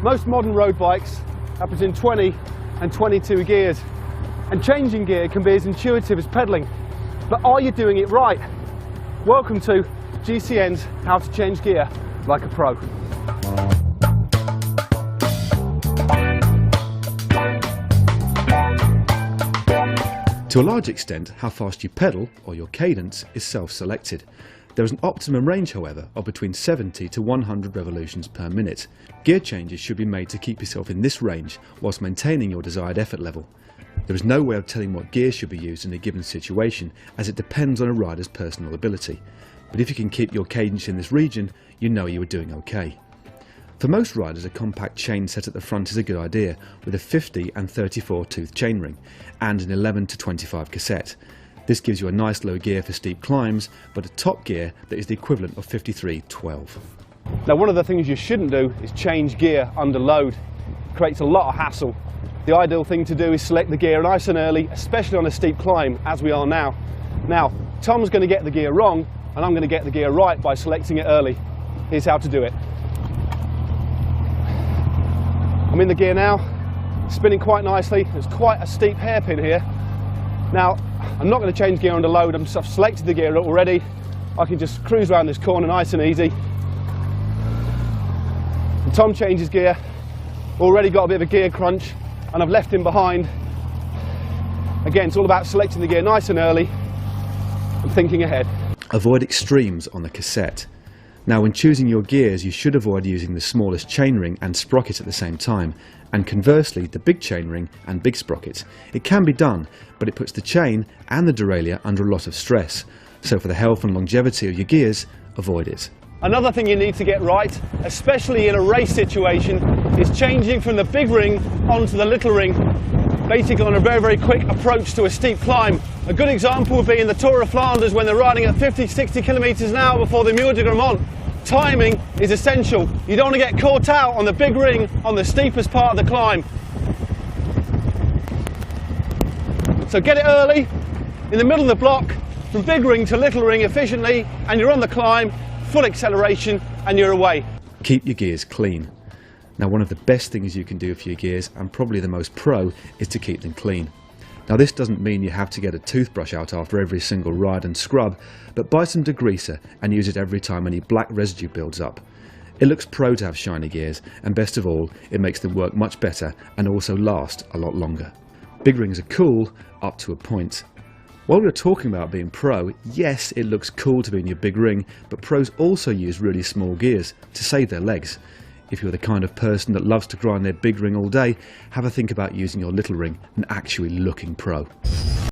Most modern road bikes have between 20 and 22 gears, and changing gear can be as intuitive as pedalling. But are you doing it right? Welcome to GCN's How to Change Gear Like a Pro. To a large extent, how fast you pedal, or your cadence, is self-selected. There is an optimum range, however, of between 70 to 100 revolutions per minute. Gear changes should be made to keep yourself in this range whilst maintaining your desired effort level. There is no way of telling what gear should be used in a given situation, as it depends on a rider's personal ability. But if you can keep your cadence in this region, you know you are doing okay. For most riders, a compact chain set at the front is a good idea, with a 50 and 34 tooth chainring and an 11 to 25 cassette. This gives you a nice low gear for steep climbs, but a top gear that is the equivalent of 53/12. Now, one of the things you shouldn't do is change gear under load. It creates a lot of hassle. The ideal thing to do is select the gear nice and early, especially on a steep climb, as we are now. Now, Tom's going to get the gear wrong, and I'm going to get the gear right by selecting it early. Here's how to do it. I'm in the gear now, spinning quite nicely. There's quite a steep hairpin here. Now, I'm not going to change gear under load. I've selected the gear already. I can just cruise around this corner nice and easy. And Tom changes gear. Already got a bit of a gear crunch, and I've left him behind. Again, it's all about selecting the gear nice and early and thinking ahead. Avoid extremes on the cassette. Now, when choosing your gears, you should avoid using the smallest chainring and sprocket at the same time, and conversely the big chainring and big sprocket. It can be done, but it puts the chain and the derailleur under a lot of stress. So for the health and longevity of your gears, avoid it. Another thing you need to get right, especially in a race situation, is changing from the big ring onto the little ring, basically on a very quick approach to a steep climb. A good example would be in the Tour of Flanders when they're riding at 50-60 kilometers an hour before the Muur de Grammont. Timing is essential. You don't want to get caught out on the big ring on the steepest part of the climb. So get it early, in the middle of the block, from big ring to little ring efficiently, and you're on the climb, full acceleration, and you're away. Keep your gears clean. Now, one of the best things you can do for your gears, and probably the most pro, is to keep them clean. Now, this doesn't mean you have to get a toothbrush out after every single ride and scrub, but buy some degreaser and use it every time any black residue builds up. It looks pro to have shiny gears, and best of all, it makes them work much better and also last a lot longer. Big rings are cool up to a point. While we're talking about being pro, yes, it looks cool to be in your big ring, but pros also use really small gears to save their legs. If you're the kind of person that loves to grind their big ring all day, have a think about using your little ring and actually looking pro.